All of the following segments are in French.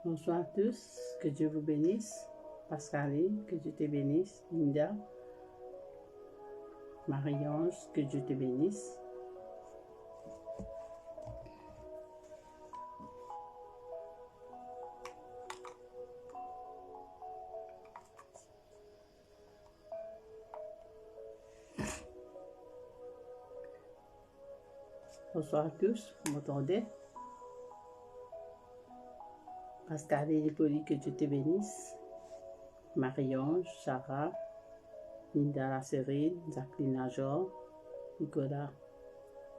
Bonsoir à tous, que Dieu vous bénisse. Pascaline, que Dieu te bénisse. Linda, Marie-Ange, que Dieu te bénisse. Bonsoir à tous, vous m'entendez? Pascaline et Pauline, que Dieu te bénisse. Marie-Ange, Sarah, Linda la Sérine, Jacqueline Najor, Nicolas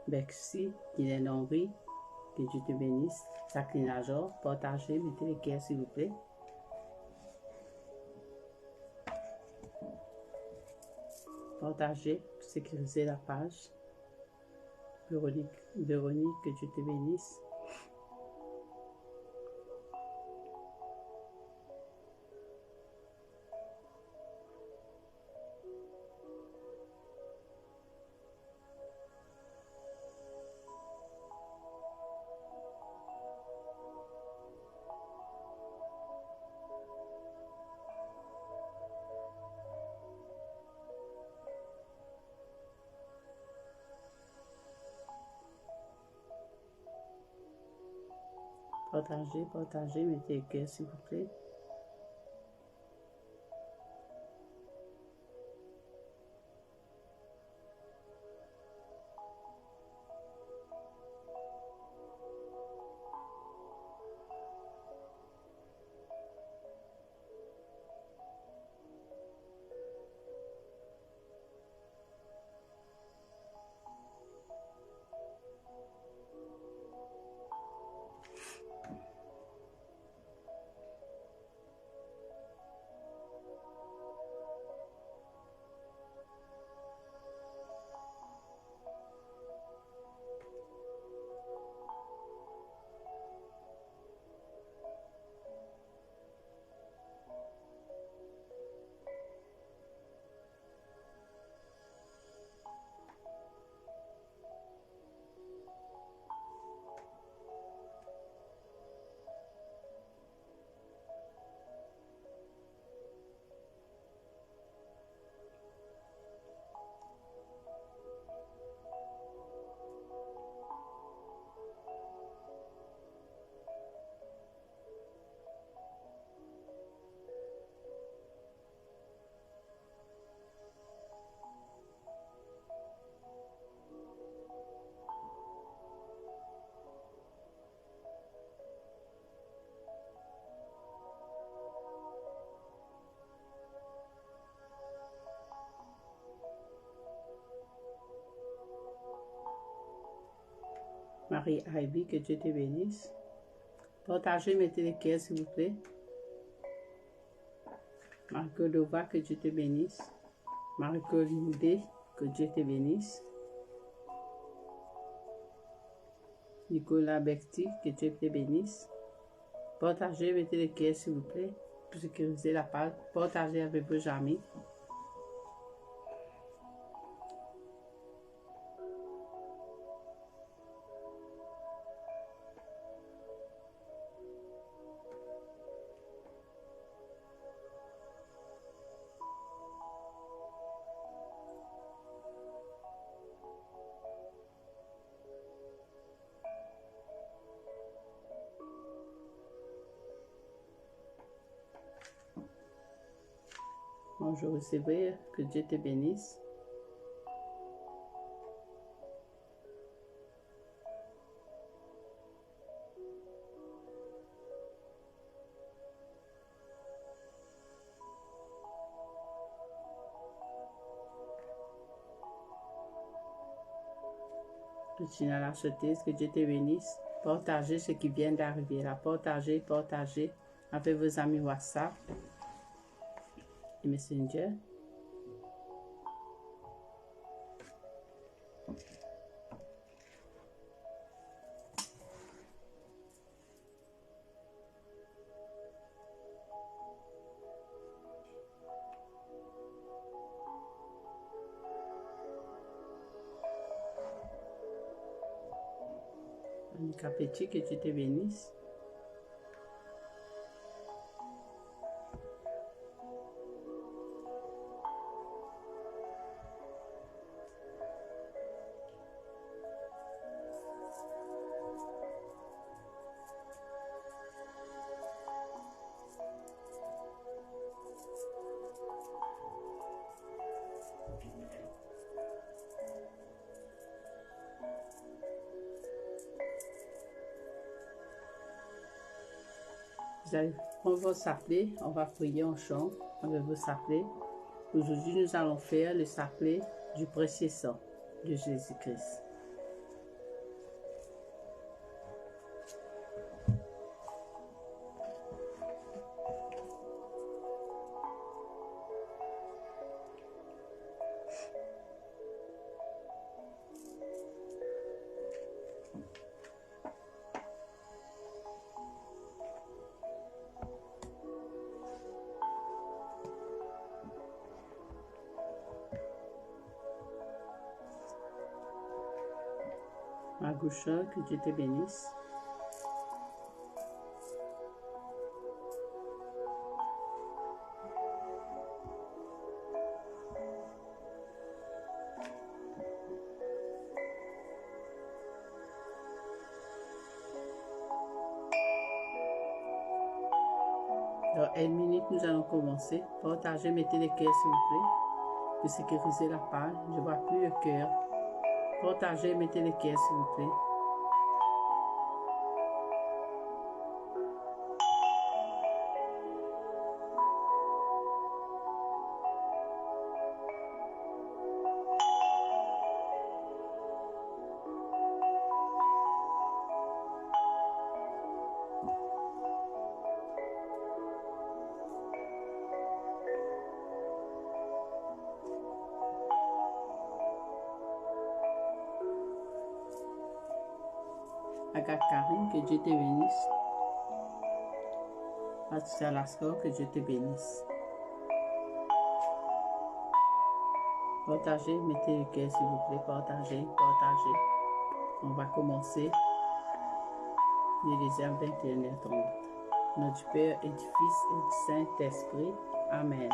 Bexy, Guylaine Henry, que Dieu te bénisse. Jacqueline Najor, partagez, mettez les cœurs s'il vous plaît. Partagez, sécurisez la page. Véronique, que Dieu te bénisse. Partagez, mettez les cœurs s'il vous plaît. Marie Ivy, que Dieu te bénisse. Partagez, mettez les cœurs s'il vous plaît. Marc-Lova, que Dieu te bénisse. Marc-Lindé, que Dieu te bénisse. Nicolas Berti, que Dieu te bénisse. Partagez, mettez les cœurs s'il vous plaît. Pour sécuriser la page, partagez avec vos amis. Bonjour, recevez, que Dieu te bénisse. Tina la Chotise, que Dieu te bénisse. Partagez ce qui vient d'arriver là. Partagez avec vos amis WhatsApp et Messenger. Annika Petit, que Dieu te bénisse. Vous allez prendre votre chapelet, on va prier en chant avec vos chapelets. Aujourd'hui, nous allons faire le chapelet du précieux sang de Jésus-Christ. Magoucha, que Dieu te bénisse. Dans une minute, nous allons commencer. Partagez, mettez les cœurs s'il vous plaît. Pour sécuriser la page, je ne vois plus le cœur. Partagez, mettez les cœurs s'il vous plaît. Agathe Karine, que Dieu te bénisse. Patricia Lascaux, que Dieu te bénisse. Partagez, mettez le cœur s'il vous plaît. Partagez. On va commencer. Élisée 21h30. Notre Père et du Fils et du Saint-Esprit. Amen.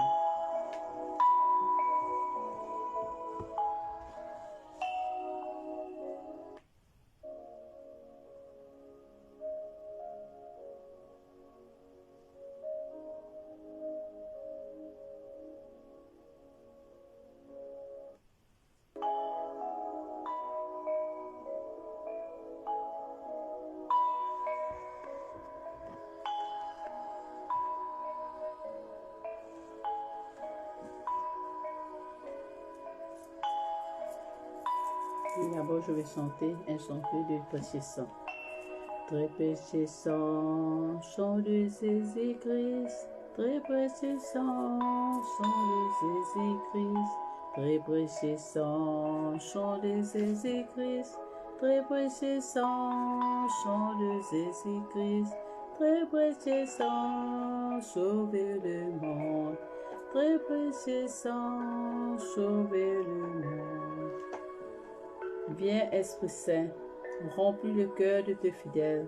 D'abord, je vais chanter un chanteur de précieux sang. Très précieux sang, chant de Jésus-Christ. Très précieux sang, chant de Jésus-Christ. Très précieux sang, chant de Jésus-Christ. Très précieux sang, chant de Jésus-Christ. Très précieux sang, sauver le monde. Très précieux sang, sauver le monde. Viens, Esprit Saint, remplis le cœur de tes fidèles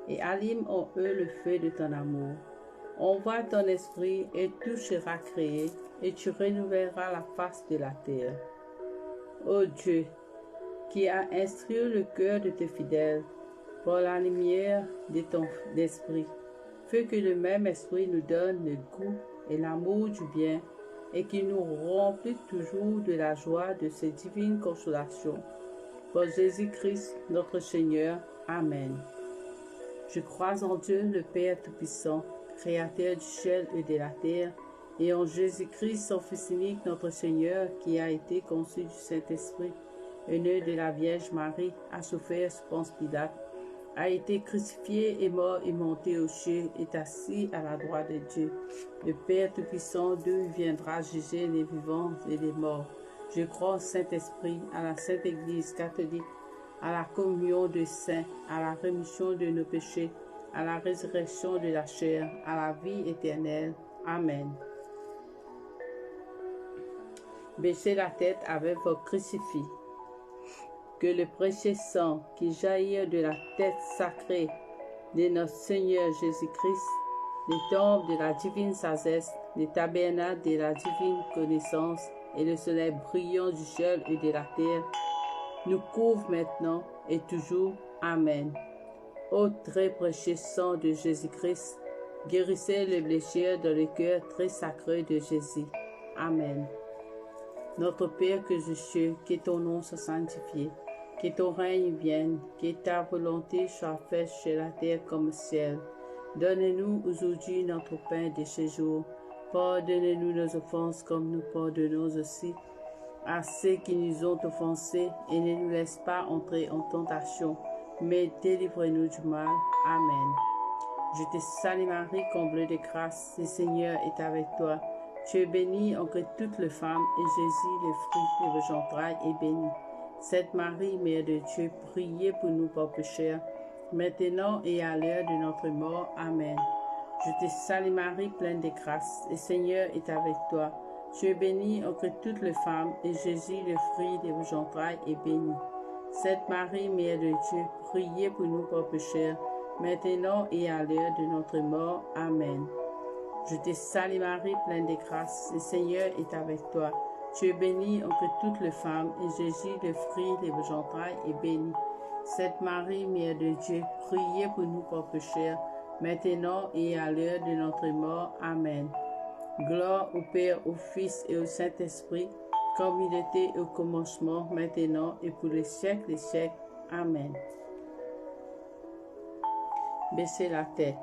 et allume en eux le feu de ton amour. Envoie ton esprit et tout sera créé et tu renouvelleras la face de la terre. Ô Dieu, qui as instruit le cœur de tes fidèles par la lumière de ton esprit, fais que le même esprit nous donne le goût et l'amour du bien et qu'il nous remplisse toujours de la joie de ces divines consolations. Pour Jésus-Christ, notre Seigneur. Amen. Je crois en Dieu, le Père Tout-Puissant, Créateur du ciel et de la terre, et en Jésus-Christ, son Fils unique, notre Seigneur, qui a été conçu du Saint-Esprit, né de la Vierge Marie, a souffert sous Ponce Pilate, a été crucifié et mort et monté aux cieux, est assis à la droite de Dieu. Le Père Tout-Puissant, d'où il viendra juger les vivants et les morts. Je crois au Saint-Esprit, à la Sainte Église catholique, à la communion des saints, à la rémission de nos péchés, à la résurrection de la chair, à la vie éternelle. Amen. Baissez la tête avec vos crucifix. Que le précieux sang qui jaillit de la tête sacrée de notre Seigneur Jésus-Christ, les tombes de la divine sagesse, les tabernacles de la divine connaissance, et le soleil brillant du ciel et de la terre, nous couvre maintenant et toujours. Amen. Ô très précieux sang de Jésus-Christ, guérissez les blessures dans le cœur très sacré de Jésus. Amen. Notre Père que je suis, que ton nom soit sanctifié, que ton règne vienne, que ta volonté soit faite sur la terre comme au ciel. Donne-nous aujourd'hui notre pain de ce jour. Pardonne-nous nos offenses comme nous pardonnons aussi à ceux qui nous ont offensés, et ne nous laisse pas entrer en tentation, mais délivre-nous du mal. Amen. Je te salue Marie, comblée de grâce, le Seigneur est avec toi. Tu es bénie entre toutes les femmes, et Jésus, le fruit de vos entrailles, est béni. Sainte Marie, Mère de Dieu, priez pour nous pauvres pécheurs, maintenant et à l'heure de notre mort. Amen. Je te salue Marie, pleine de grâce, le Seigneur est avec toi. Tu es bénie entre toutes les femmes, et Jésus, le fruit de vos entrailles, est béni. Sainte Marie, Mère de Dieu, priez pour nous pauvres pécheurs, maintenant et à l'heure de notre mort. Amen. Je te salue Marie, pleine de grâce, le Seigneur est avec toi. Tu es bénie entre toutes les femmes, et Jésus, le fruit de vos entrailles, est béni. Sainte Marie, Mère de Dieu, priez pour nous pauvres pécheurs, maintenant et à l'heure de notre mort. Amen. Gloire au Père, au Fils et au Saint-Esprit, comme il était au commencement, maintenant et pour les siècles des siècles. Amen. Baissez la tête.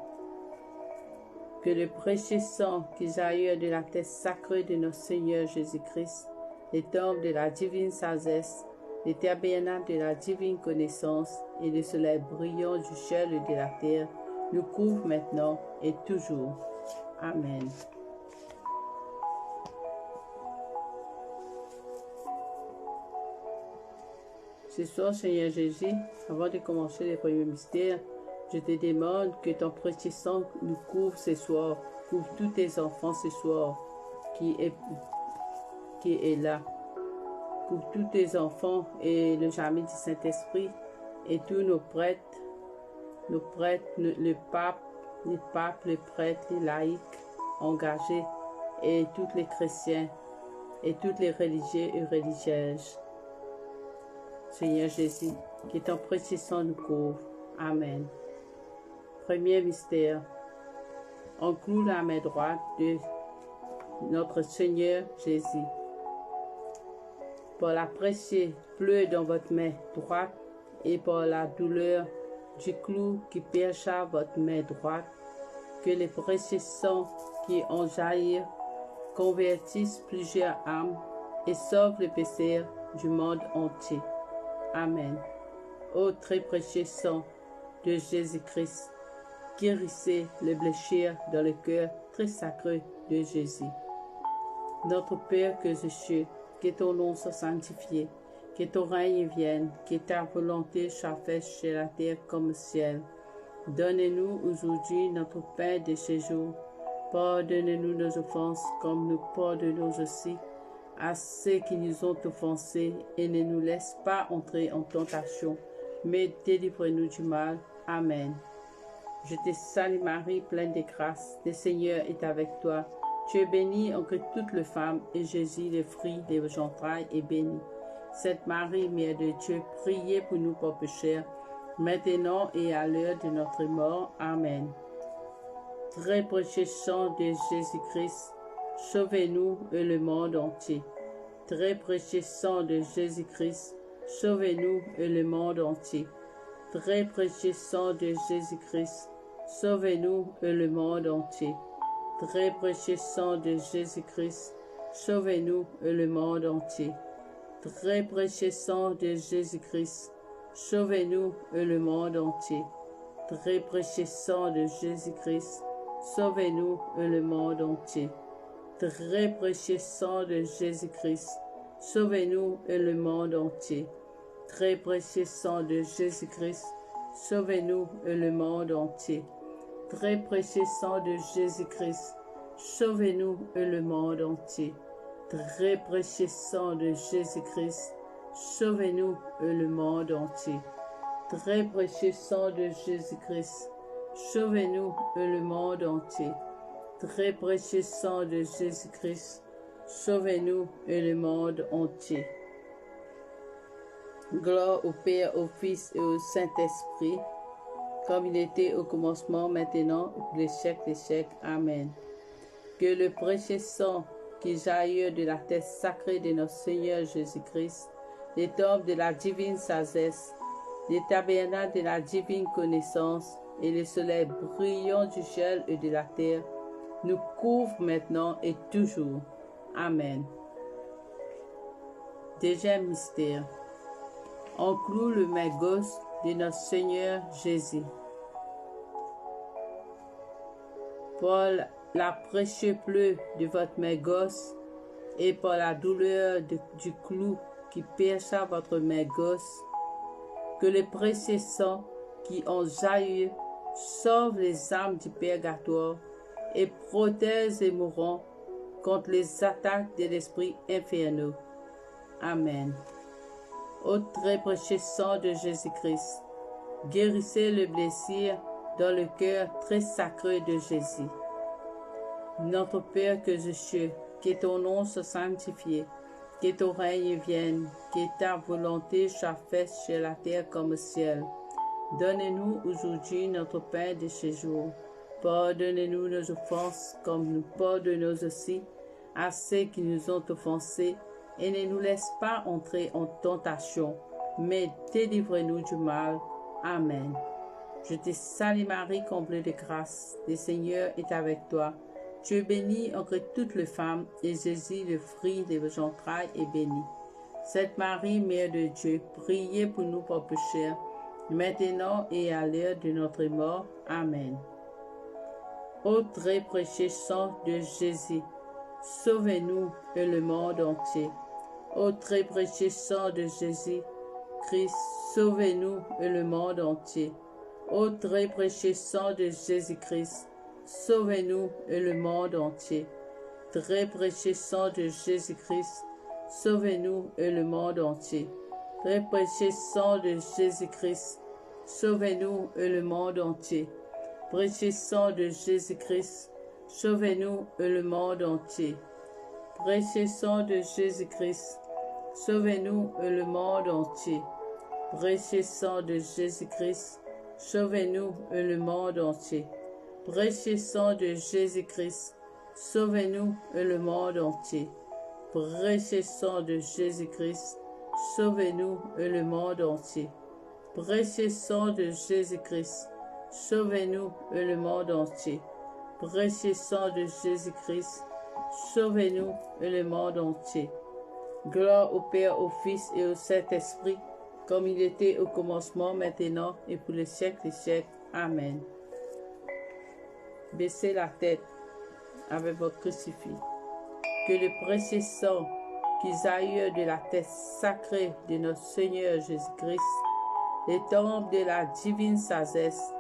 Que le précieux sang qui jaillit de la tête sacrée de notre Seigneur Jésus-Christ, les temples de la divine sagesse, les tabernacles de la divine connaissance et le soleil brillant du ciel et de la terre, nous couvrent maintenant et toujours. Amen. Ce soir, Seigneur Jésus, avant de commencer les premiers mystères, je te demande que ton précieux sang nous couvre ce soir, couvre tous tes enfants ce soir qui est là. Couvre tous tes enfants et le jamais du Saint-Esprit et tous nos prêtres, le pape, les prêtres, les laïcs engagés et tous les chrétiens et toutes les religieux et religieuses. Seigneur Jésus, que ton précieux sang nous couvre. Amen. Premier mystère. On cloue la main droite de notre Seigneur Jésus. Pour la précieuse pleure dans votre main droite et pour la douleur du clou qui percha votre main droite, que les précieux sang qui en jaillit convertissent plusieurs âmes et sauvent les pécheurs du monde entier. Amen. Ô très précieux sang de Jésus-Christ, guérissez les blessures dans le cœur très sacré de Jésus. Notre Père que je suis, que ton nom soit sanctifié, que ton règne vienne, que ta volonté soit faite sur la terre comme au ciel. Donne-nous aujourd'hui notre pain de ce jour. Pardonne-nous nos offenses comme nous pardonnons aussi à ceux qui nous ont offensés, et ne nous laisse pas entrer en tentation, mais délivre-nous du mal. Amen. Je te salue Marie, pleine de grâce, le Seigneur est avec toi. Tu es bénie entre toutes les femmes, et Jésus, le fruit de vos entrailles, est béni. Sainte Marie, Mère de Dieu, priez pour nous pauvres pécheurs, maintenant et à l'heure de notre mort. Amen. Très précieux sang de Jésus-Christ, sauvez-nous et le monde entier. Très précieux sang de Jésus-Christ, sauvez-nous et le monde entier. Très précieux sang de Jésus-Christ, sauvez-nous et le monde entier. Très précieux sang de Jésus-Christ, sauvez-nous et le monde entier. Très précieux sang de Jésus-Christ, sauvez-nous et le monde entier. Très précieux sang de Jésus-Christ, sauvez-nous et le monde entier. Très précieux sang de Jésus-Christ, sauvez-nous et le monde entier. Très précieux sang de Jésus-Christ, sauvez-nous et le monde entier. Très précieux sang de Jésus-Christ, sauvez-nous et le monde entier. Très précieux sang de Jésus-Christ, sauvez-nous et le monde entier. Très précieux sang de Jésus-Christ, sauvez-nous et le monde entier. Très précieux sang de Jésus-Christ, sauvez-nous et le monde entier. Gloire au Père, au Fils et au Saint-Esprit, comme il était au commencement, maintenant, et pour les siècles des siècles. Amen. Que le précieux sang qui jaillit de la tête sacrée de notre Seigneur Jésus-Christ, les temples de la divine sagesse, les tabernacles de la divine connaissance et le soleil brillant du ciel et de la terre nous couvre maintenant et toujours. Amen. Deuxième mystère. On cloue le main gauche de notre Seigneur Jésus. Par la précieuse plaie de votre main gauche et par la douleur du clou qui perça votre main gauche, que le précieux sang qui en jaillit sauve les âmes du purgatoire et protège les mourants contre les attaques de l'esprit infernal. Amen. Ô très précieux sang de Jésus-Christ, guérissez le blessure dans le cœur très sacré de Jésus. Notre Père que je suis, que ton nom soit sanctifié, que ton règne vienne, que ta volonté soit faite sur la terre comme au ciel. Donne-nous aujourd'hui notre pain de ce jour. Pardonnez-nous nos offenses comme nous pardonnons aussi à ceux qui nous ont offensés, et ne nous laisse pas entrer en tentation, mais délivre-nous du mal. Amen. Je te salue Marie, comblée de grâce, le Seigneur est avec toi. Tu es bénie entre toutes les femmes, et Jésus, le fruit de vos entrailles, est béni. Sainte Marie, Mère de Dieu, priez pour nous pauvres pécheurs, maintenant et à l'heure de notre mort. Amen. Ô très précieux sang de Jésus, sauvez-nous et le monde entier. Ô très précieux sang de Jésus, Christ, sauvez-nous et le monde entier. Ô très précieux sang de Jésus-Christ, sauvez-nous et le monde entier. Très précieux sang de Jésus-Christ, sauvez-nous et le monde entier. Très précieux sang de Jésus-Christ, sauvez-nous et le monde entier. Précieux sang de Jésus-Christ, sauvez-nous et le monde entier. Précieux sang de Jésus-Christ, sauvez-nous et le monde entier. Précieux sang de Jésus-Christ, sauvez-nous et le monde entier. Précieux sang de Jésus-Christ, sauvez-nous et le monde entier. Précieux sang de Jésus-Christ, sauvez-nous et le monde entier. Précieux sang de Jésus-Christ, sauvez-nous et le monde entier. Précieux sang de Jésus-Christ, sauvez-nous et le monde entier. Gloire au Père, au Fils et au Saint-Esprit, comme il était au commencement, maintenant et pour les siècles des siècles. Amen. Baissez la tête avec votre crucifix. Que le précieux sang qui jaillit de la tête sacrée de notre Seigneur Jésus-Christ, les temples de la divine sagesse,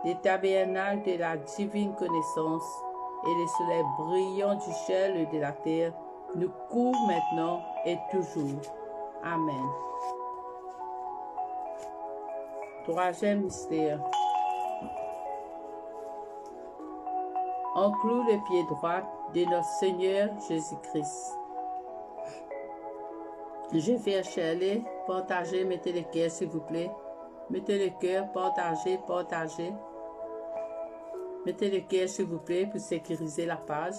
les tabernacles de la divine connaissance et les soleils brillants du ciel et de la terre nous couvrent maintenant et toujours. Amen. Troisième mystère. On cloue le pied droit de notre Seigneur Jésus-Christ. Je vais chercher, partager, mettez le cœur s'il vous plaît. Mettez le cœur, partagez, partagez. Mettez le cœur s'il vous plaît pour sécuriser la page.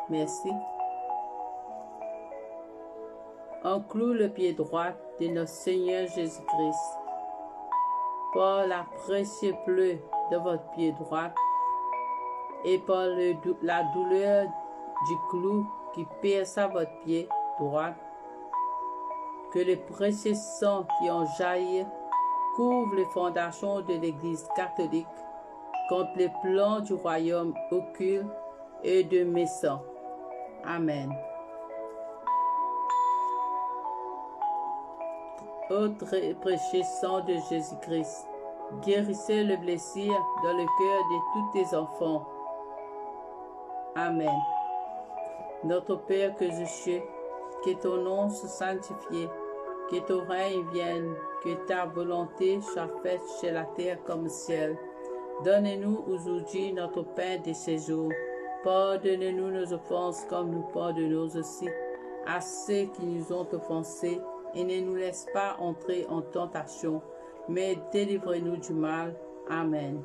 Merci. On cloue le pied droit de notre Seigneur Jésus-Christ. Par la précieuse plaie de votre pied droit et par la douleur du clou qui perça votre pied droit, que le précieux sang qui en jaillit couvre les fondations de l'Église catholique contre les plans du royaume occulte et de méchants. Amen. Ô très précieux sang de Jésus-Christ, guérissez le blessure dans le cœur de tous tes enfants. Amen. Notre Père que je suis, que ton nom soit sanctifié, que ton règne vienne, que ta volonté soit faite sur la terre comme au ciel. Donne-nous aujourd'hui notre pain de ce jour. Pardonne-nous nos offenses comme nous pardonnons aussi à ceux qui nous ont offensés, et ne nous laisse pas entrer en tentation, mais délivre-nous du mal. Amen.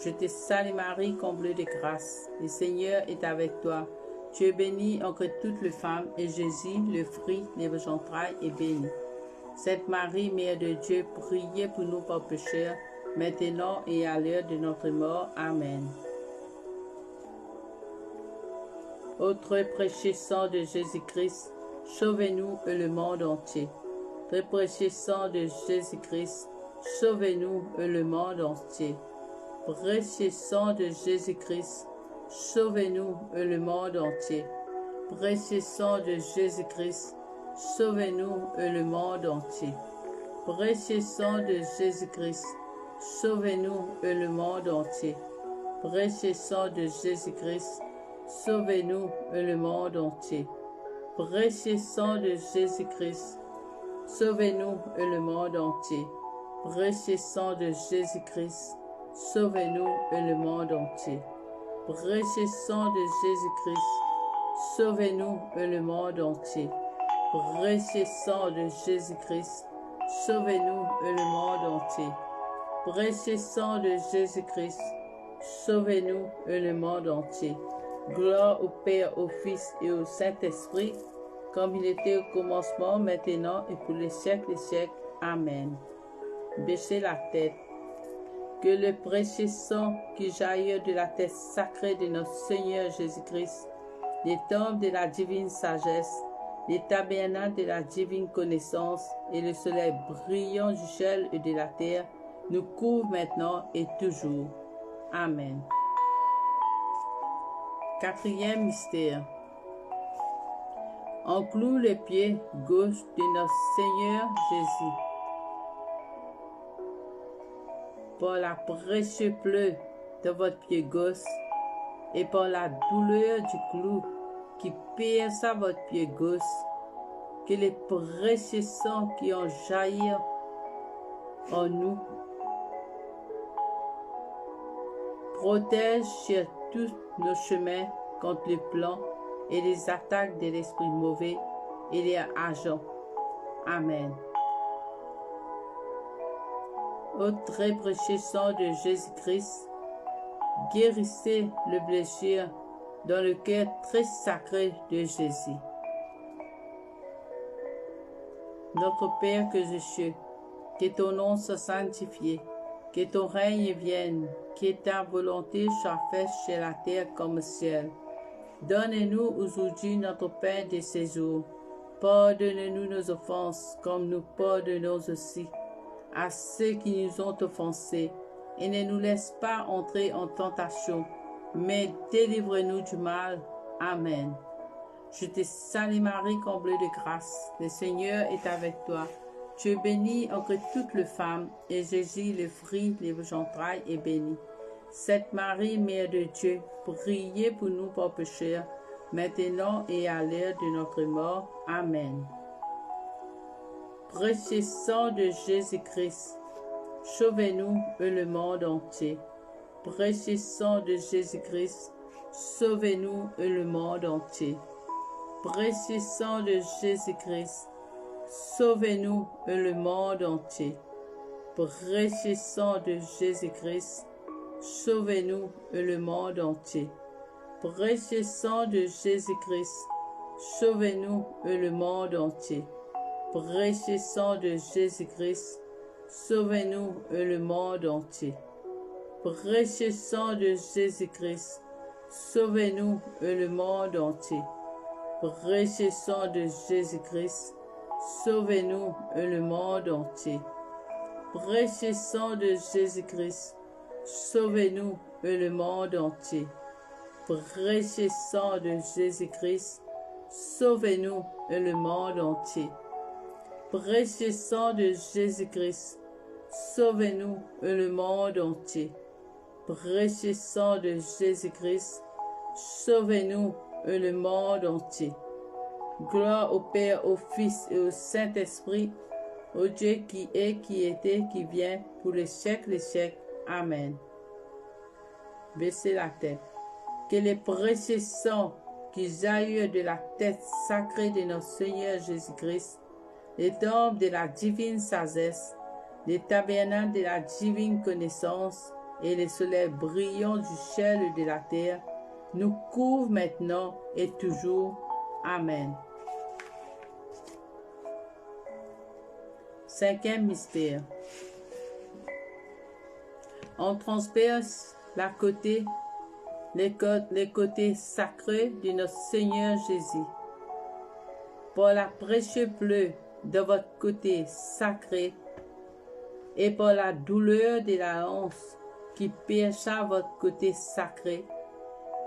Je te salue Marie, comblée de grâce. Le Seigneur est avec toi. Tu es bénie entre toutes les femmes, et Jésus, le fruit de vos entrailles, est béni. Sainte Marie, Mère de Dieu, priez pour nous pauvres pécheurs, maintenant et à l'heure de notre mort. Amen. Ô très précieux sang de Jésus-Christ, sauvez-nous et le monde entier. Très précieux sang de Jésus-Christ, sauvez-nous et le monde entier. Précieux sang de Jésus-Christ, sauvez-nous et le monde entier. Précieux sang de Jésus-Christ, sauvez-nous et le monde entier. Précieux sang de Jésus-Christ, sauvez-nous et le monde entier. Précieux sang de Jésus-Christ, sauvez-nous et le monde entier. Précieux sang de Jésus-Christ, sauvez-nous et le monde entier. Précieux sang de Jésus-Christ, sauvez-nous et le monde entier. Précieux sang de Jésus-Christ, sauvez-nous et le monde entier. Précieux sang de Jésus-Christ, sauvez-nous et le monde entier. Précieux sang de Jésus-Christ, sauvez-nous et le monde entier. Gloire au Père, au Fils et au Saint-Esprit, comme il était au commencement, maintenant et pour les siècles des siècles. Amen. Baissez la tête. Que le précieux sang qui jaillit de la tête sacrée de notre Seigneur Jésus-Christ, les tombes de la divine sagesse, les tabernacles de la divine connaissance et le soleil brillant du ciel et de la terre nous couvrent maintenant et toujours. Amen. Quatrième mystère. On cloue le pied gauche de notre Seigneur Jésus. Par la précieuse plaie de votre pied gauche et par la douleur du clou qui perça votre pied gauche, que les précieux sangs qui ont jailli en nous protègent sur tous nos chemins contre le plan et les attaques de l'esprit mauvais et les agents. Amen. Ô très précieux sang de Jésus-Christ, guérissez le blessure dans le cœur très sacré de Jésus. Notre Père que je suis, que ton nom soit sanctifié, que ton règne vienne, que ta volonté soit faite sur la terre comme au ciel. Donne-nous aujourd'hui notre pain de ce jour. Pardonne-nous nos offenses, comme nous pardonnons aussi à ceux qui nous ont offensés. Et ne nous laisse pas entrer en tentation, mais délivre-nous du mal. Amen. Je te salue Marie, comblée de grâce. Le Seigneur est avec toi. Tu es bénie entre toutes les femmes, et Jésus, le fruit de vos entrailles, est béni. Sainte Marie, Mère de Dieu, priez pour nous pauvres pécheurs, maintenant et à l'heure de notre mort. Amen. Précieux sang de Jésus-Christ, sauvez-nous et le monde entier. Précieux sang de Jésus-Christ, sauvez-nous et le monde entier. Précieux sang de Jésus-Christ, sauvez-nous et le monde entier. Précieux sang de Jésus-Christ, sauvez-nous et le monde entier. Précieux sang de Jésus-Christ, sauvez-nous et le monde entier. Précieux sang de Jésus-Christ, sauvez-nous et le monde entier. Précieux sang de Jésus-Christ, sauvez-nous et le monde entier. Précieux sang de Jésus-Christ, sauvez-nous et le monde entier. Précieux sang de Jésus-Christ, sauvez-nous et le monde entier. Précieux sang de Jésus-Christ, sauvez-nous et le monde entier. Précieux sang de Jésus-Christ, sauvez-nous et le monde entier. Précieux sang de Jésus-Christ, sauvez-nous et le monde entier. Gloire au Père, au Fils et au Saint-Esprit, au Dieu qui est, qui était, qui vient, pour les siècles des siècles. Amen. Baissez la tête. Que les précieux sang qui jaillit de la tête sacrée de notre Seigneur Jésus-Christ, les tombes de la divine sagesse, les tabernacles de la divine connaissance et les soleils brillants du ciel et de la terre nous couvrent maintenant et toujours. Amen. Cinquième mystère. On transperce les côtés sacrés de notre Seigneur Jésus. Par la précieuse bleu de votre côté sacré et par la douleur de la hanse qui perça votre côté sacré,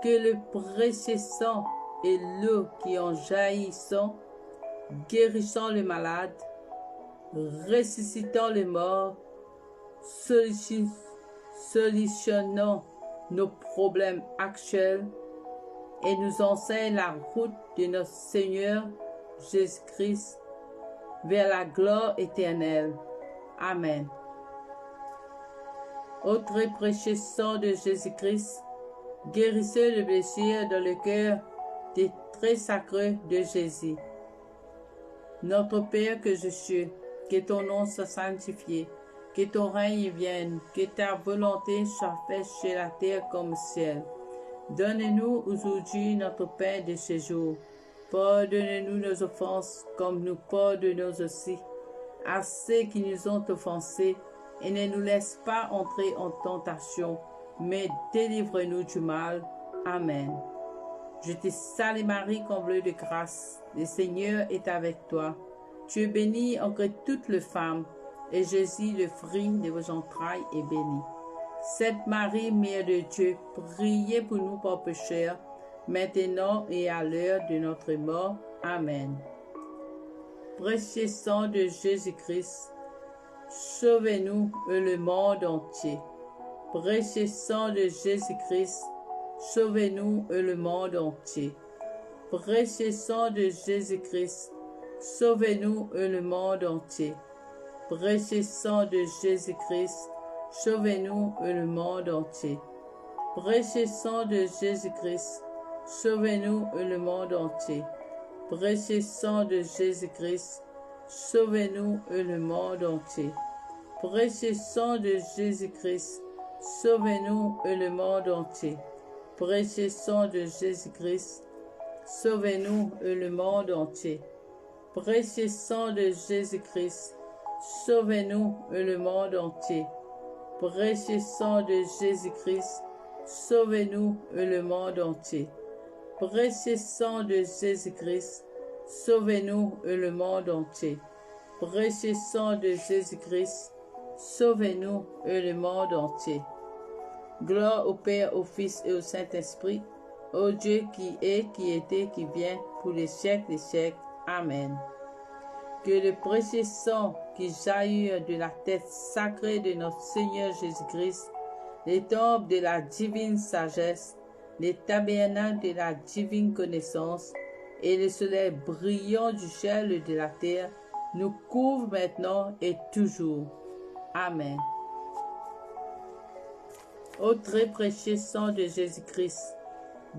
que le précieux sang et l'eau qui en jaillissant, guérissant le malade, ressuscitant les morts, solutionnant nos problèmes actuels et nous enseigne la route de notre Seigneur Jésus-Christ vers la gloire éternelle. Amen. Au très précieux sang de Jésus-Christ, guérissez le blessure dans le cœur des très sacrés de Jésus. Notre Père que je suis, que ton nom soit sanctifié, que ton règne vienne, que ta volonté soit faite sur la terre comme au ciel. Donne-nous aujourd'hui notre pain de ce jour. Pardonne-nous nos offenses comme nous pardonnons aussi à ceux qui nous ont offensés, et ne nous laisse pas entrer en tentation, mais délivre-nous du mal. Amen. Je te salue Marie, comblée de grâce. Le Seigneur est avec toi. Tu es bénie entre toutes les femmes, et Jésus, le fruit de vos entrailles, est béni. Sainte Marie, Mère de Dieu, priez pour nous pauvres pécheurs, maintenant et à l'heure de notre mort. Amen. Précieux sang de Jésus-Christ, sauvez-nous et le monde entier. Précieux sang de Jésus-Christ, sauvez-nous et le monde entier. Précieux sang de Jésus-Christ, sauvez-nous et le monde entier. Précieux sang de Jésus-Christ, sauvez-nous et le monde entier. Précieux sang de Jésus-Christ, sauvez-nous et le monde entier. Précieux sang de Jésus-Christ, sauvez-nous et le monde entier. Précieux sang de Jésus-Christ, sauvez-nous et le monde entier. Précieux sang de Jésus-Christ, sauvez-nous et le monde entier. Précieux sang de Jésus-Christ, sauvez-nous et le monde entier. Précieux sang de Jésus-Christ, sauvez-nous et le monde entier. Précieux sang de Jésus-Christ, sauvez-nous et le monde entier. Précieux sang de Jésus-Christ, sauvez-nous et le monde entier. Gloire au Père, au Fils et au Saint-Esprit, au Dieu qui est, qui était, qui vient, pour les siècles des siècles. Amen. Que le précieux sang qui jaillit de la tête sacrée de notre Seigneur Jésus-Christ, les tombes de la divine sagesse, les tabernacles de la divine connaissance et le soleil brillant du ciel de la terre nous couvrent maintenant et toujours. Amen. Ô très précieux sang de Jésus-Christ,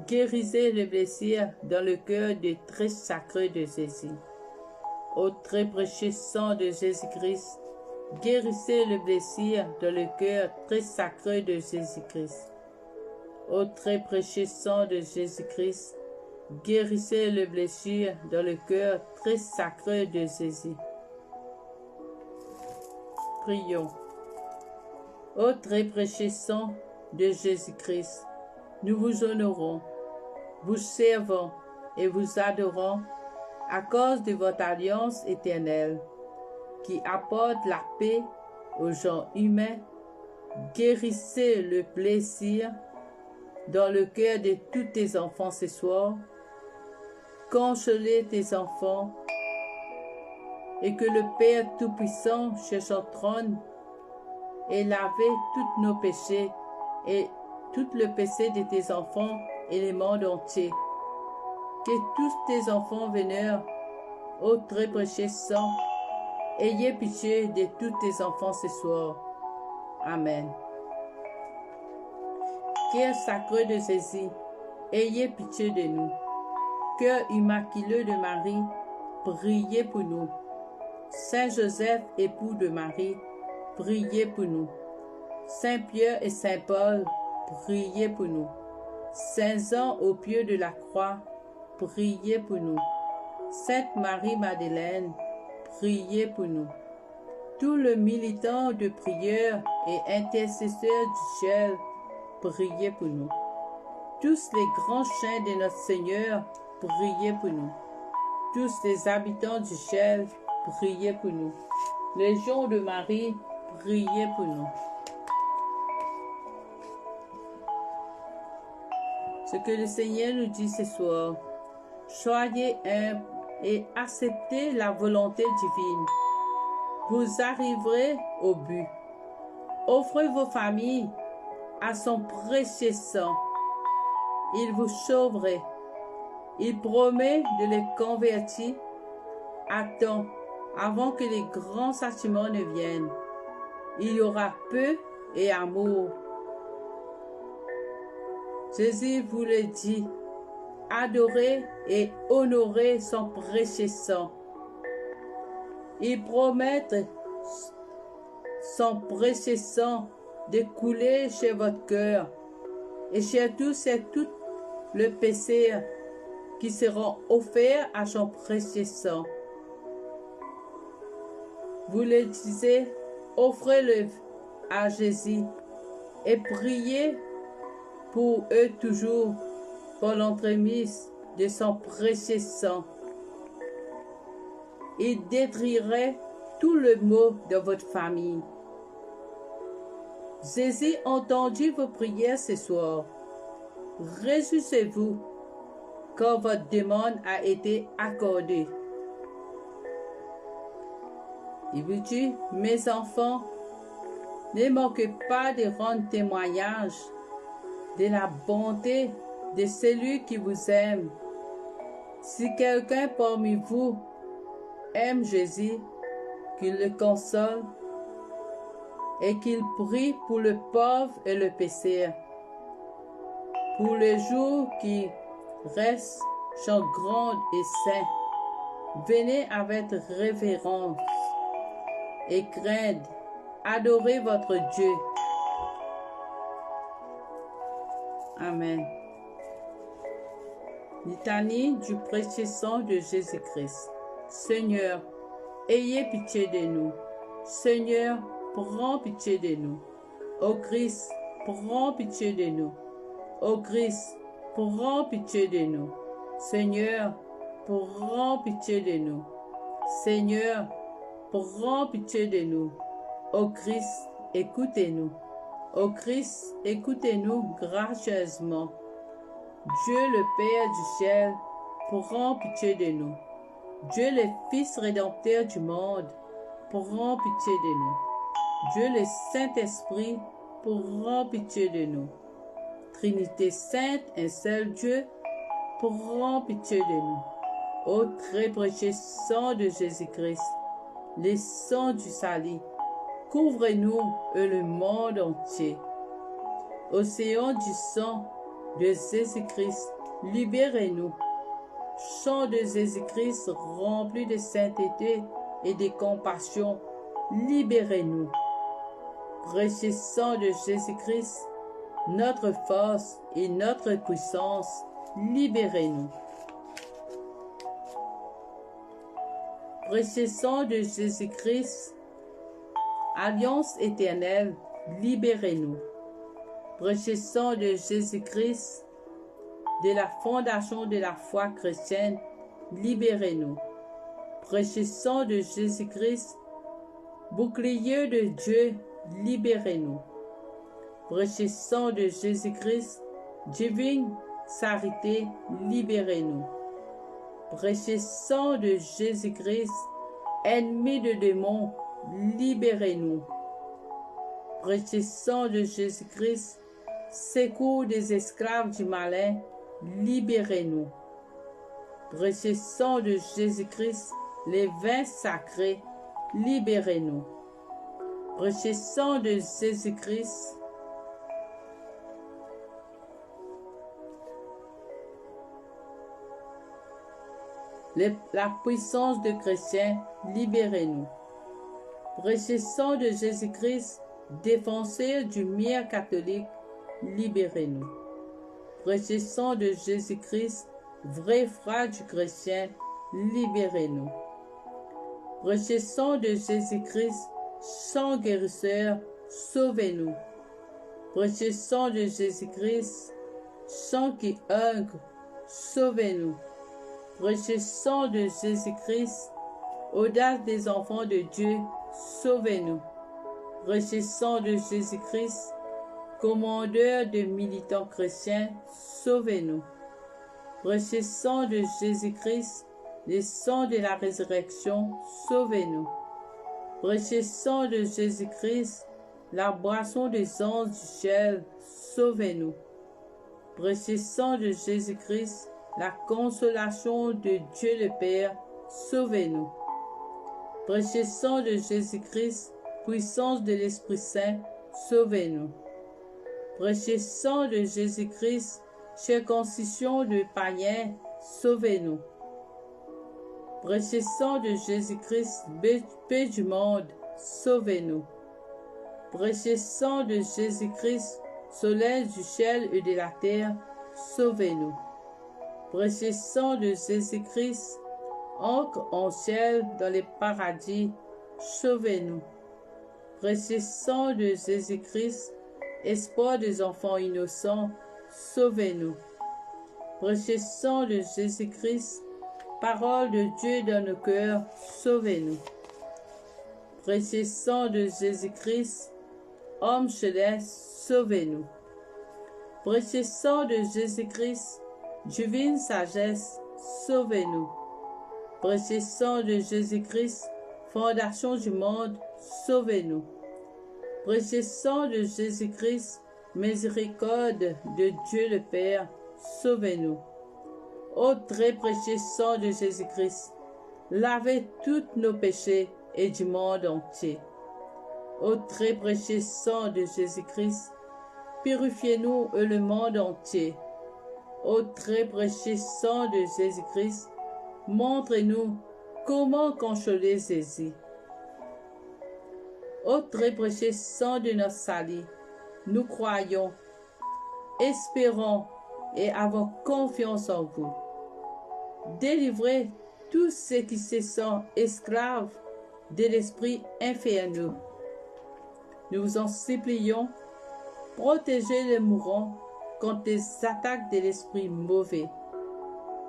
guérissez les blessures dans le cœur des très sacrés de Jésus. Ô très précieux sang de Jésus-Christ, guérissez les blessures dans le cœur très sacré de Jésus-Christ. Ô très précieux sang de Jésus-Christ, guérissez les blessures dans le cœur très sacré de Jésus. Prions. Ô très précieux sang de Jésus-Christ, nous vous honorons, vous servons et vous adorons à cause de votre alliance éternelle qui apporte la paix aux gens humains. Guérissez le plaisir dans le cœur de tous tes enfants ce soir. Consolez tes enfants et que le Père Tout-Puissant sur son trône ait lavé tous nos péchés et tout le péché de tes enfants et le monde entier. Que tous tes enfants vénèrent au très précieux sang, ayez pitié de tous tes enfants ce soir. Amen. Cœur sacré de Jésus, ayez pitié de nous. Cœur immaculé de Marie, priez pour nous. Saint Joseph, époux de Marie, priez pour nous. Saint Pierre et Saint Paul, priez pour nous. Saint Jean au pied de la croix, priez pour nous. Sainte Marie Madeleine, priez pour nous. Tout le militant de prière et intercesseur du ciel, priez pour nous. Tous les grands saints de notre Seigneur, priez pour nous. Tous les habitants du ciel, priez pour nous. Légion de Marie, priez pour nous. Ce que le Seigneur nous dit ce soir, soyez humbles et acceptez la volonté divine. Vous arriverez au but. Offrez vos familles à son précieux sang. Il vous sauverait. Il promet de les convertir à temps avant que les grands châtiments ne viennent. Il y aura paix et amour. Jésus vous le dit, adorez et honorez son précieux sang. Il promet son précieux sang de couler chez votre cœur et chez tous et toutes le péché qui seront offerts à son précieux sang. Vous le disiez, offrez-le à Jésus et priez pour eux toujours pour l'entremise de son précieux sang. Il détruirait tout le maux de votre famille. Jésus a entendu vos prières ce soir. Réjouissez-vous quand votre demande a été accordée. Il vous dit, mes enfants, ne manquez pas de rendre témoignage de la bonté de celui qui vous aime. Si quelqu'un parmi vous aime Jésus, qu'il le console et qu'il prie pour le pauvre et le pécheur. Pour les jours qui restent sont grands et saints, venez avec révérence et crainte, adorez votre Dieu. Amen. Litanie du précieux sang de Jésus-Christ. Seigneur, ayez pitié de nous. Seigneur, prends pitié de nous. Ô Christ, prends pitié de nous. Ô Christ, prends pitié de nous. Seigneur, prends pitié de nous. Seigneur, prends pitié de nous. Ô Christ, écoutez-nous. Ô Christ, écoutez-nous gracieusement. Dieu le Père du ciel, prends pitié de nous. Dieu le Fils rédempteur du monde, prends pitié de nous. Dieu le Saint-Esprit, prends pitié de nous. Trinité sainte, un seul Dieu, prends pitié de nous. Ô très précieux sang de Jésus-Christ, le sang du salut, couvrez-nous et le monde entier. Océan du sang de Jésus-Christ, libérez-nous. Sang de Jésus-Christ rempli de sainteté et de compassion, libérez-nous. Précieux sang de Jésus-Christ, notre force et notre puissance, libérez-nous. Précieux sang de Jésus-Christ, alliance éternelle, libérez-nous. Précieux sang de Jésus-Christ, de la fondation de la foi chrétienne, libérez-nous. Précieux sang de Jésus-Christ, bouclier de Dieu, libérez-nous. Précieux sang de Jésus-Christ, divine charité, libérez-nous. Précieux sang de Jésus-Christ, ennemi de démons, libérez-nous. Précieux sang de Jésus-Christ, secours des esclaves du malin, libérez-nous. Précieux sang de Jésus-Christ, les vins sacrés, libérez-nous. Précieux sang de Jésus-Christ, la puissance de chrétiens, libérez-nous. Précieux sang de Jésus-Christ, défenseur du mire catholique, libérez-nous. Précieux sang de Jésus-Christ, vrai frère du chrétien, libérez-nous. Précieux sang de Jésus-Christ, sang guérisseur, sauvez-nous. Précieux sang de Jésus-Christ, sang qui ongre, sauvez-nous. Précieux sang de Jésus-Christ, audace des enfants de Dieu, sauvez-nous. Précieux sang de Jésus-Christ, commandeur de militants chrétiens, sauvez-nous. Précieux sang de Jésus-Christ, le sang de la résurrection, sauvez-nous. Précieux sang de Jésus-Christ, la boisson des anges du ciel, sauvez-nous. Précieux sang de Jésus-Christ, la consolation de Dieu le Père, sauvez-nous. Précieux sang de Jésus-Christ, puissance de l'Esprit Saint, sauvez-nous. Précieux sang de Jésus-Christ, circoncision de païens, sauvez-nous. Précieux sang de Jésus-Christ, paix du monde, sauvez-nous. Précieux sang de Jésus-Christ, soleil du ciel et de la terre, sauvez-nous. Précieux sang de Jésus-Christ, ancre en ciel dans les paradis, sauvez-nous. Précieux sang de Jésus-Christ, espoir des enfants innocents, sauvez-nous. Précieux sang de Jésus-Christ, parole de Dieu dans nos cœurs, sauvez-nous. Précieux sang de Jésus-Christ, homme céleste, sauvez-nous. Précieux sang de Jésus-Christ, divine sagesse, sauvez-nous. Précieux sang de Jésus-Christ, fondation du monde, sauvez-nous. Précieux sang de Jésus-Christ, miséricorde de Dieu le Père, sauvez-nous. Ô très précieux sang de Jésus-Christ, lavez tous nos péchés et du monde entier. Ô très précieux sang de Jésus-Christ, purifiez-nous et le monde entier. Ô très précieux sang de Jésus-Christ, montrez-nous comment consoler Jésus. Ô très précieux sang de notre salut, nous croyons, espérons et avons confiance en vous. Délivrez tous ceux qui se sentent esclaves de l'esprit infernal. Nous vous en supplions, protégez les mourants contre les attaques de l'esprit mauvais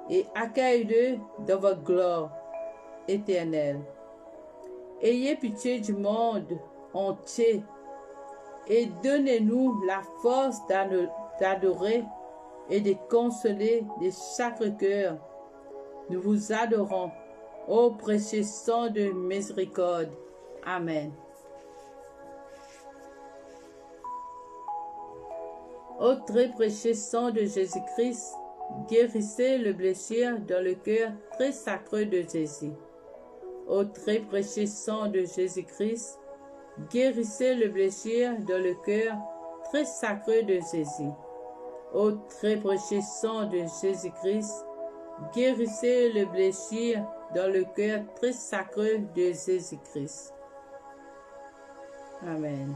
et accueillez-le dans votre gloire éternelle. Ayez pitié du monde entier et donnez-nous la force d'adorer et de consoler de chaque cœur. Nous vous adorons, ô précieux sang de miséricorde. Amen. Ô très précieux sang de Jésus-Christ, guérissez le blessure dans le cœur très sacré de Jésus. Ô très précieux sang de Jésus-Christ, guérissez le blessure dans le cœur très sacré de Jésus. Ô très précieux sang de Jésus-Christ, guérissez le blessure dans le cœur très sacré de Jésus-Christ. Amen.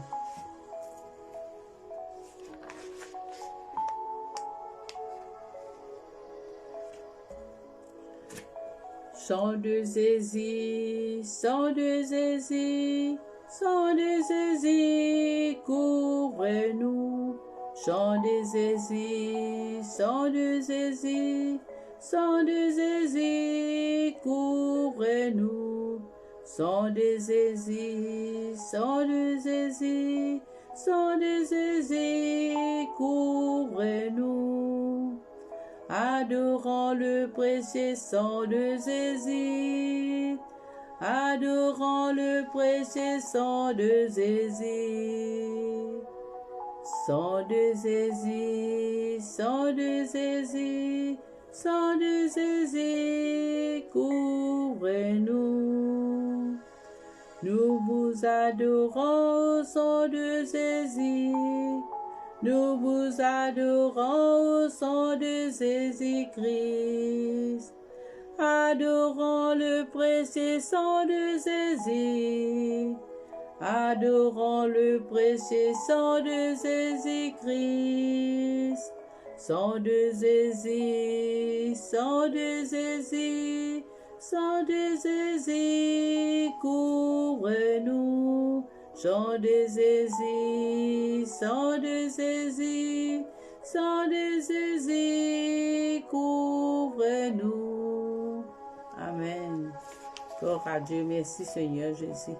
Sang de Jésus, sang de Jésus, sang de Jésus, couvre-nous. Sang de Jésus, sang de Jésus, sang de Jésus, couvre-nous. Sang de Jésus, sang de Jésus, sang de Jésus, couvre-nous. Adorons le précieux sang de Jésus. Adorons le précieux sang de Jésus. Sang de Jésus, sang de Jésus, sang de Jésus, couvre-nous. Nous vous adorons, sang de Jésus. Nous vous adorons au sang de Jésus-Christ. Adorons le précieux sang de Jésus. Adorons le précieux sang de Jésus-Christ. Sang de Jésus, sang de Jésus, sang de Jésus, couvre-nous. Sang de Jésus, sang de Jésus, sang de Jésus, couvre-nous. Amen. Gloire à Dieu, merci Seigneur Jésus.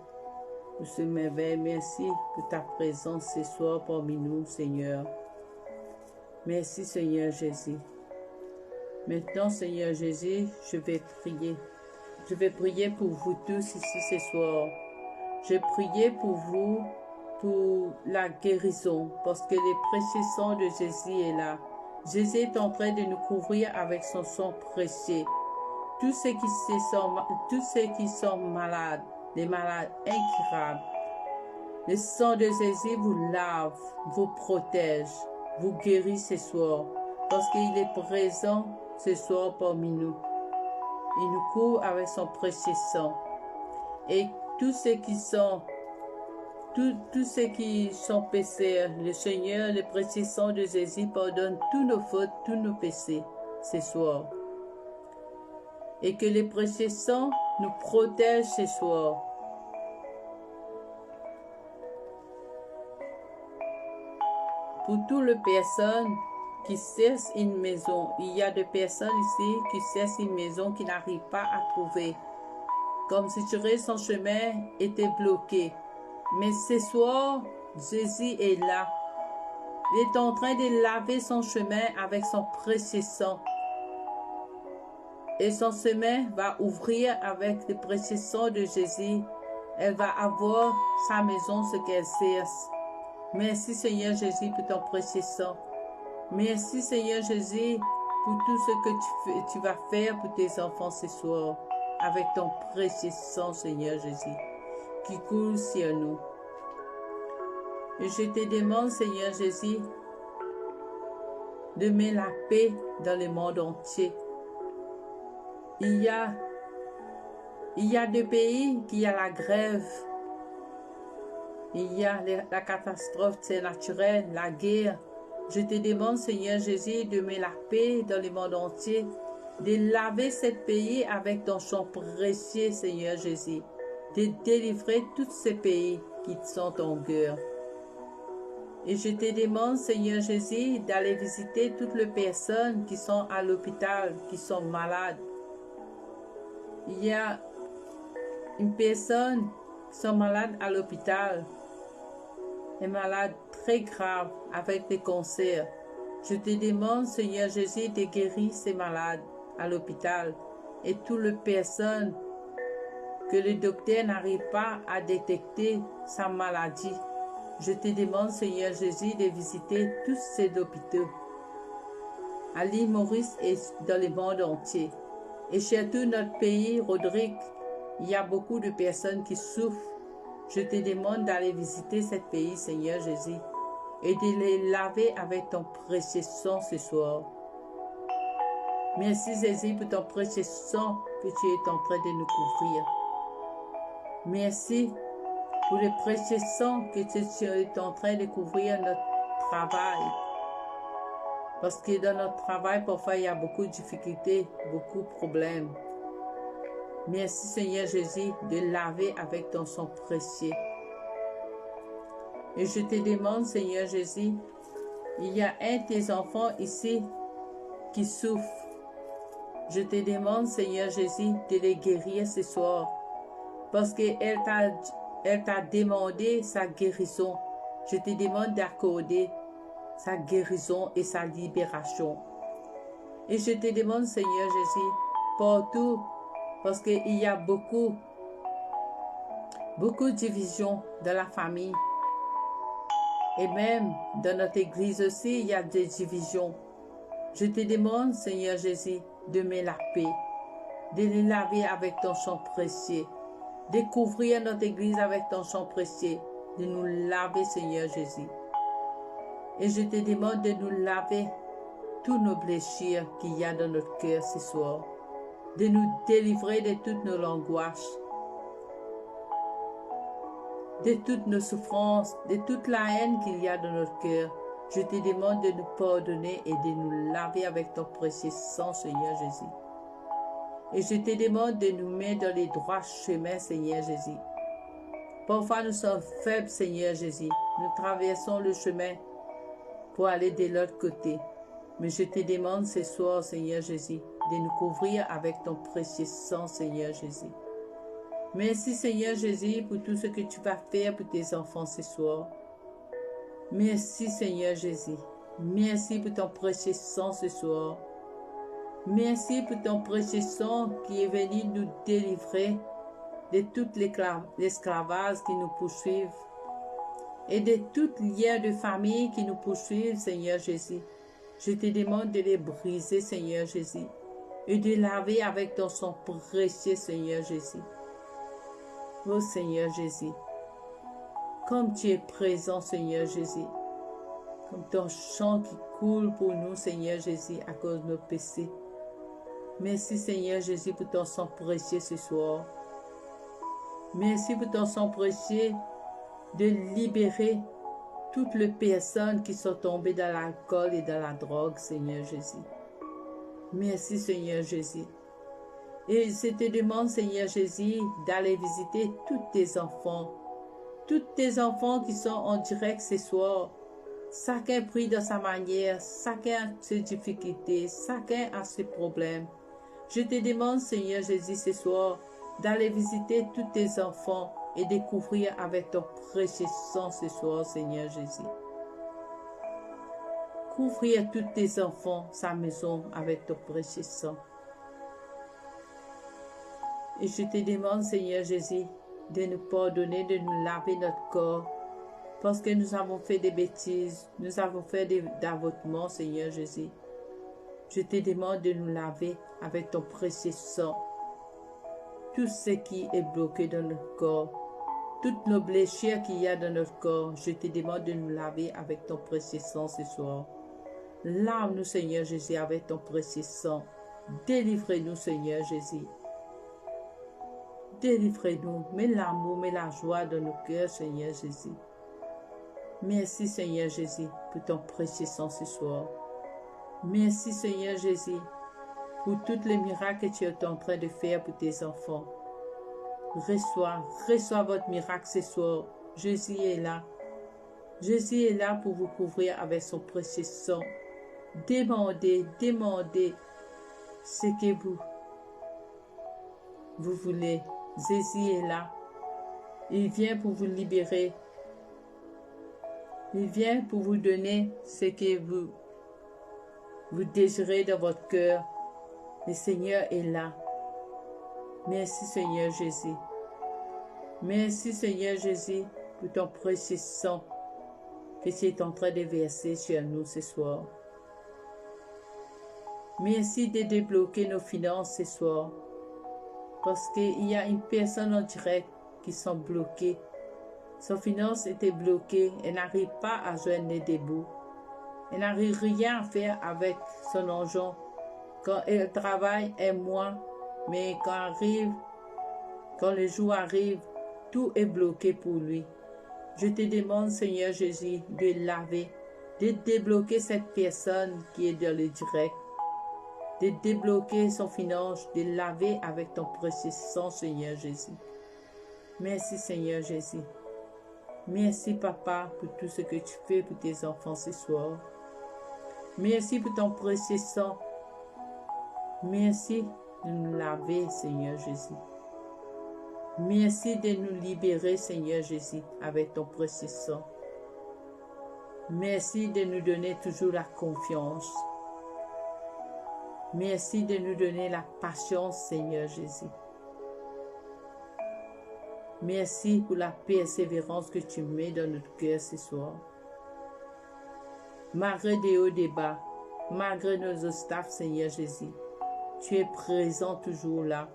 Pour ce merveille, merci pour ta présence ce soir parmi nous, Seigneur. Merci Seigneur Jésus. Maintenant, Seigneur Jésus, je vais prier. Je vais prier pour vous tous ici ce soir. Je priais pour vous, pour la guérison, parce que le précieux sang de Jésus est là. Jésus est en train de nous couvrir avec son sang précieux. Tous ceux qui sont malades, les malades incurables, le sang de Jésus vous lave, vous protège, vous guérit ce soir, parce qu'il est présent ce soir parmi nous. Il nous couvre avec son précieux sang. Et tous ceux qui sont pécheurs, le Seigneur, le précieux sang de Jésus pardonne tous nos fautes, tous nos péchés ce soir. Et que le précieux sang nous protège ce soir. Pour toutes les personnes qui cherchent une maison, il y a des personnes ici qui cherchent une maison qui n'arrivent pas à trouver. Comme si son chemin était bloqué. Mais ce soir, Jésus est là. Il est en train de laver son chemin avec son précieux sang. Et son chemin va ouvrir avec le précieux sang de Jésus. Elle va avoir sa maison, ce qu'elle cherche. Merci Seigneur Jésus pour ton précieux sang. Merci Seigneur Jésus pour tout ce que tu vas faire pour tes enfants ce soir. Avec ton précieux sang, Seigneur Jésus, qui coule sur nous. Et je te demande, Seigneur Jésus, de mettre la paix dans le monde entier. Il y a des pays qui ont la grève. Il y a la catastrophe naturelle, la guerre. Je te demande, Seigneur Jésus, de mettre la paix dans le monde entier. De laver ce pays avec ton sang précieux, Seigneur Jésus. De délivrer tous ces pays qui sont en guerre. Et je te demande, Seigneur Jésus, d'aller visiter toutes les personnes qui sont à l'hôpital, qui sont malades. Il y a une personne qui est malade à l'hôpital. Elle est malade très grave avec des cancers. Je te demande, Seigneur Jésus, de guérir ces malades à l'hôpital et toutes les personnes que le docteur n'arrive pas à détecter sa maladie. Je te demande, Seigneur Jésus, de visiter tous ces hôpitaux à l'île Maurice et dans le monde entier. Et surtout notre pays, Rodrigue, il y a beaucoup de personnes qui souffrent. Je te demande d'aller visiter ce pays, Seigneur Jésus, et de les laver avec ton précieux sang ce soir. Merci Jésus pour ton précieux sang que tu es en train de nous couvrir. Merci pour le précieux sang que tu es en train de couvrir notre travail. Parce que dans notre travail, parfois, il y a beaucoup de difficultés, beaucoup de problèmes. Merci Seigneur Jésus de laver avec ton sang précieux. Et je te demande, Seigneur Jésus, il y a un de tes enfants ici qui souffre. Je te demande, Seigneur Jésus, de les guérir ce soir. Parce qu'elle t'a demandé sa guérison. Je te demande d'accorder sa guérison et sa libération. Et je te demande, Seigneur Jésus, partout, parce qu'il y a beaucoup de divisions dans la famille. Et même dans notre église aussi, il y a des divisions. Je te demande, Seigneur Jésus, de mettre la paix, de les laver avec ton sang précieux, de couvrir notre église avec ton sang précieux, de nous laver, Seigneur Jésus. Et je te demande de nous laver tous nos blessures qu'il y a dans notre cœur ce soir, de nous délivrer de toutes nos angoisses, de toutes nos souffrances, de toute la haine qu'il y a dans notre cœur. Je te demande de nous pardonner et de nous laver avec ton précieux sang, Seigneur Jésus. Et je te demande de nous mettre dans les droits chemins, Seigneur Jésus. Parfois, nous sommes faibles, Seigneur Jésus. Nous traversons le chemin pour aller de l'autre côté. Mais je te demande ce soir, Seigneur Jésus, de nous couvrir avec ton précieux sang, Seigneur Jésus. Merci, Seigneur Jésus, pour tout ce que tu vas faire pour tes enfants ce soir. Merci, Seigneur Jésus. Merci pour ton précieux sang ce soir. Merci pour ton précieux sang qui est venu nous délivrer de tout l'esclavage qui nous poursuivent et de toutes liens de famille qui nous poursuivent, Seigneur Jésus. Je te demande de les briser, Seigneur Jésus, et de laver avec ton sang précieux, Seigneur Jésus. Oh Seigneur Jésus, comme tu es présent, Seigneur Jésus, comme ton sang qui coule pour nous, Seigneur Jésus, à cause de nos péchés. Merci, Seigneur Jésus, pour ton sang précieux ce soir. Merci pour ton sang précieux de libérer toutes les personnes qui sont tombées dans l'alcool et dans la drogue, Seigneur Jésus. Merci, Seigneur Jésus. Et je te demande, Seigneur Jésus, d'aller visiter tous tes enfants qui sont en direct ce soir. Chacun prie de sa manière, chacun a ses difficultés, chacun a ses problèmes. Je te demande, Seigneur Jésus, ce soir, d'aller visiter tous tes enfants et découvrir avec ton précieux sang ce soir, Seigneur Jésus. Couvrir tous tes enfants, sa maison, avec ton précieux sang. Et je te demande, Seigneur Jésus, de nous pardonner, de nous laver notre corps, parce que nous avons fait des bêtises, nous avons fait des avortements, Seigneur Jésus. Je te demande de nous laver avec ton précieux sang. Tout ce qui est bloqué dans notre corps, toutes nos blessures qu'il y a dans notre corps, je te demande de nous laver avec ton précieux sang ce soir. Lave-nous, Seigneur Jésus, avec ton précieux sang. Délivrez-nous, Seigneur Jésus. Délivrez-nous. Mets l'amour, mets la joie dans nos cœurs, Seigneur Jésus. Merci, Seigneur Jésus, pour ton précieux sang ce soir. Merci, Seigneur Jésus, pour tous les miracles que tu es en train de faire pour tes enfants. Reçois votre miracle ce soir. Jésus est là. Jésus est là pour vous couvrir avec son précieux sang. Demandez ce que vous voulez. Jésus est là. Il vient pour vous libérer. Il vient pour vous donner ce que vous désirez dans votre cœur. Le Seigneur est là. Merci, Seigneur Jésus. Merci, Seigneur Jésus, pour ton précieux sang que tu es en train de verser sur nous ce soir. Merci de débloquer nos finances ce soir. Parce qu'il y a une personne en direct qui sont bloquées. Son finance était bloquée. Elle n'arrive pas à joindre les débuts. Elle n'arrive rien à faire avec son argent. Quand elle travaille un mois, mais quand le jour arrive, tout est bloqué pour lui. Je te demande, Seigneur Jésus, de laver, de débloquer cette personne qui est dans le direct, de débloquer son finance, de laver avec ton précieux sang, Seigneur Jésus. Merci, Seigneur Jésus. Merci, Papa, pour tout ce que tu fais pour tes enfants ce soir. Merci pour ton précieux sang. Merci de nous laver, Seigneur Jésus. Merci de nous libérer, Seigneur Jésus, avec ton précieux sang. Merci de nous donner toujours la confiance. Merci de nous donner la patience, Seigneur Jésus. Merci pour la persévérance que tu mets dans notre cœur ce soir. Malgré des hauts et des bas, malgré nos obstacles, Seigneur Jésus, tu es présent toujours là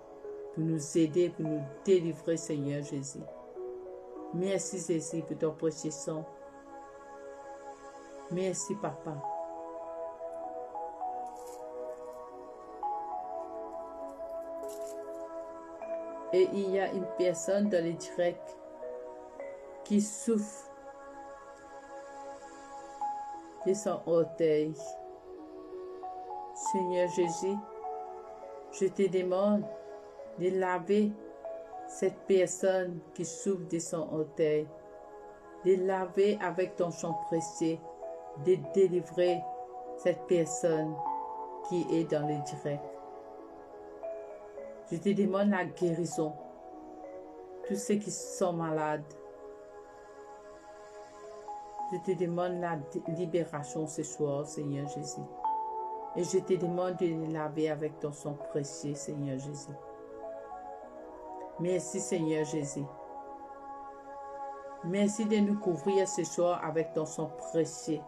pour nous aider, pour nous délivrer, Seigneur Jésus. Merci, Jésus, pour ton précieux sang. Merci, Papa. Et il y a une personne dans le direct qui souffre de son orteil. Seigneur Jésus, je te demande de laver cette personne qui souffre de son orteil, de laver avec ton sang précieux, de délivrer cette personne qui est dans le direct. Je te demande la guérison. Tous ceux qui sont malades, je te demande la libération ce soir, Seigneur Jésus. Et je te demande de les laver avec ton sang précieux, Seigneur Jésus. Merci, Seigneur Jésus. Merci de nous couvrir ce soir avec ton sang précieux.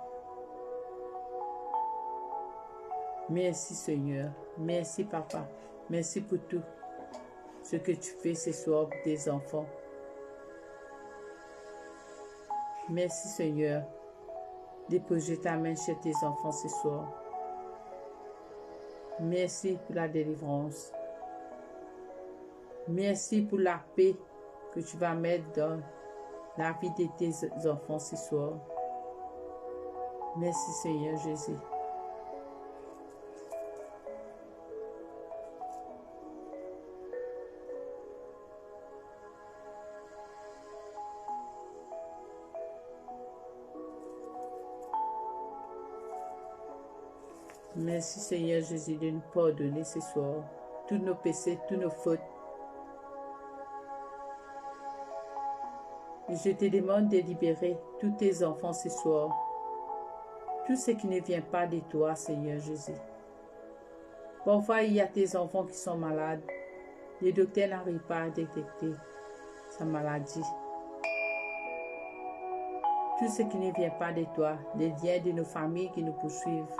Merci, Seigneur. Merci, Papa. Merci pour tout ce que tu fais ce soir pour tes enfants. Merci, Seigneur, de poser ta main sur tes enfants ce soir. Merci pour la délivrance. Merci pour la paix que tu vas mettre dans la vie de tes enfants ce soir. Merci, Seigneur Jésus. Merci, Seigneur Jésus, de nous pardonner ce soir tous nos péchés, toutes nos fautes. Et je te demande de libérer tous tes enfants ce soir. Tout ce qui ne vient pas de toi, Seigneur Jésus. Parfois, il y a tes enfants qui sont malades. Les docteurs n'arrivent pas à détecter sa maladie. Tout ce qui ne vient pas de toi, les liens de nos familles qui nous poursuivent.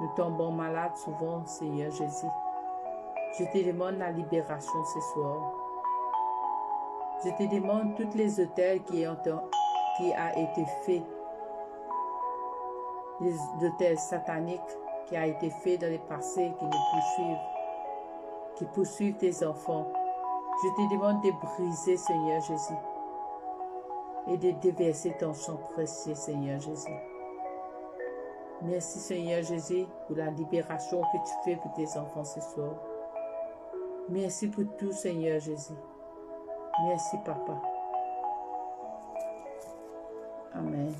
Nous tombons malades souvent, Seigneur Jésus. Je te demande la libération ce soir. Je te demande toutes les autels qui a été fait, les autels sataniques qui a été fait dans le passé, qui nous poursuivent, qui poursuivent tes enfants. Je te demande de briser, Seigneur Jésus, et de déverser ton sang précieux, Seigneur Jésus. Merci, Seigneur Jésus, pour la libération que tu fais pour tes enfants ce soir. Merci pour tout, Seigneur Jésus. Merci, Papa. Amen.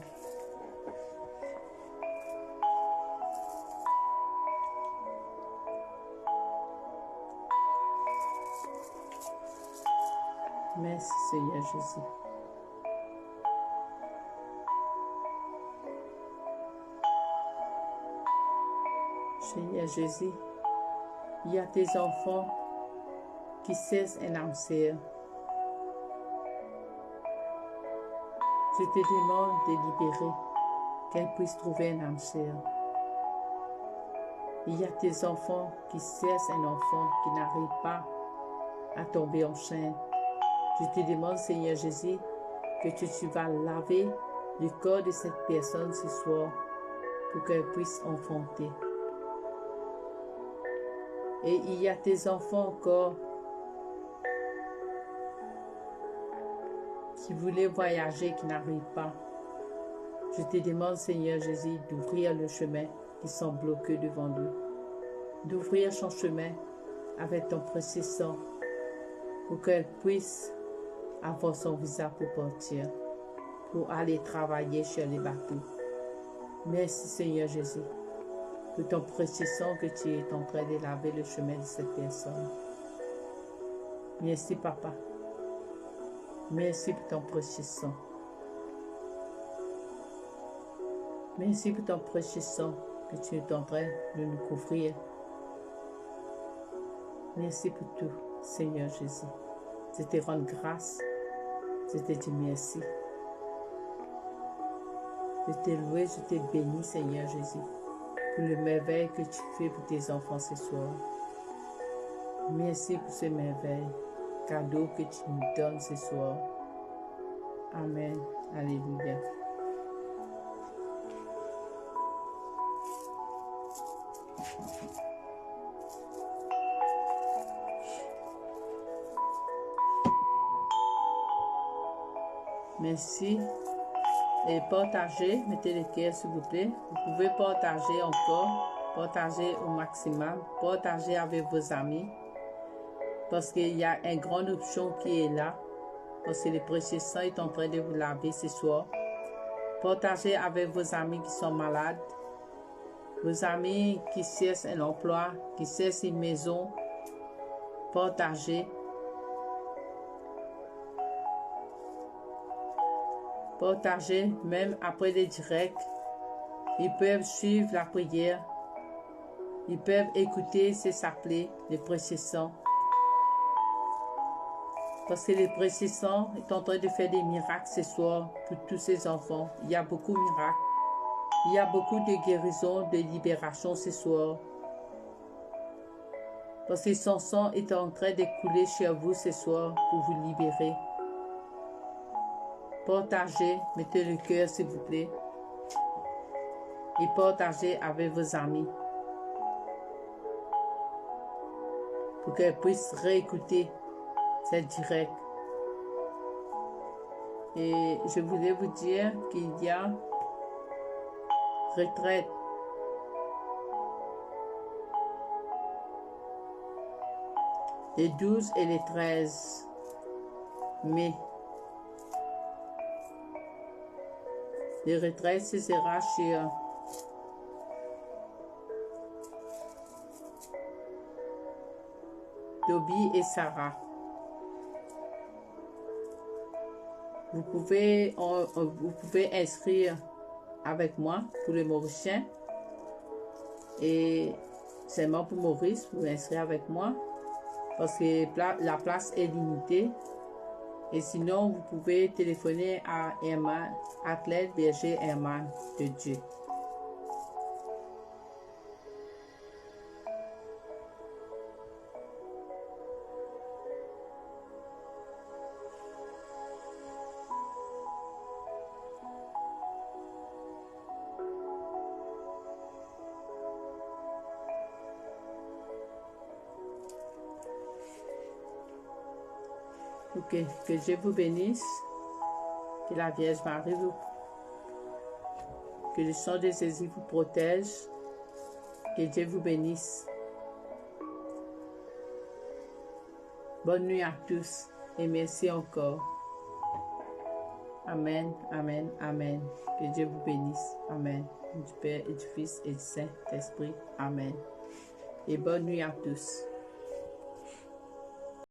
Merci, Seigneur Jésus. Seigneur Jésus, il y a tes enfants qui cessent un âme sœur. Je te demande de libérer, qu'elle puisse trouver un âme sœur. Il y a tes enfants qui cessent un enfant qui n'arrive pas à tomber enceinte. Je te demande, Seigneur Jésus, que tu vas laver le corps de cette personne ce soir pour qu'elle puisse enfanter. Et il y a tes enfants encore qui voulaient voyager, qui n'arrivent pas. Je te demande, Seigneur Jésus, d'ouvrir le chemin qui sont bloqués devant nous. D'ouvrir son chemin avec ton précieux sang pour qu'elle puisse avoir son visa pour partir, pour aller travailler sur les bateaux. Merci, Seigneur Jésus, pour ton précieux sang que tu es en train de laver le chemin de cette personne. Merci, Papa. Merci pour ton précieux sang. Merci pour ton précieux sang que tu es en train de nous couvrir. Merci pour tout, Seigneur Jésus. Je te rends grâce. Je te dis merci. Je te loue, je te bénis, Seigneur Jésus, pour le merveille que tu fais pour tes enfants ce soir. Merci pour ce merveille, cadeau que tu nous donnes ce soir. Amen. Alléluia. Merci. Et partagez, mettez le cœur s'il vous plaît. Vous pouvez partager encore, partager au maximum, partager avec vos amis, Parce qu'il y a une grande option qui est là. Parce que le précieux sang est en train de vous laver ce soir. Partagez avec vos amis qui sont malades. Vos amis qui cherchent un emploi, qui cherchent une maison. Partagez. Partagez même après les directs. Ils peuvent suivre la prière. Ils peuvent écouter ce s'appeler le précieux sang. Parce que le précieux sang est en train de faire des miracles ce soir pour tous ces enfants. Il y a beaucoup de miracles. Il y a beaucoup de guérisons, de libération ce soir. Parce que son sang est en train de couler chez vous ce soir pour vous libérer. Partagez, mettez le cœur s'il vous plaît. Et partagez avec vos amis. Pour qu'elles puissent réécouter cette direct. Et je voulais vous dire qu'il y a retraite. Les 12 et les 13 mai. Les retraites, ce sera chez Toby et Sarah. Vous pouvez inscrire avec moi pour le Mauricien. Et seulement pour Maurice, vous inscrire avec moi. Parce que la place est limitée. Et sinon, vous pouvez téléphoner à Herman, athlète berger Herman de Dieu. Ok, que Dieu vous bénisse, que la Vierge Marie vous, que le sang de Jésus vous protège, que Dieu vous bénisse. Bonne nuit à tous et merci encore. Amen, amen, amen. Que Dieu vous bénisse. Amen. Du Père et du Fils et du Saint-Esprit. Amen. Et bonne nuit à tous.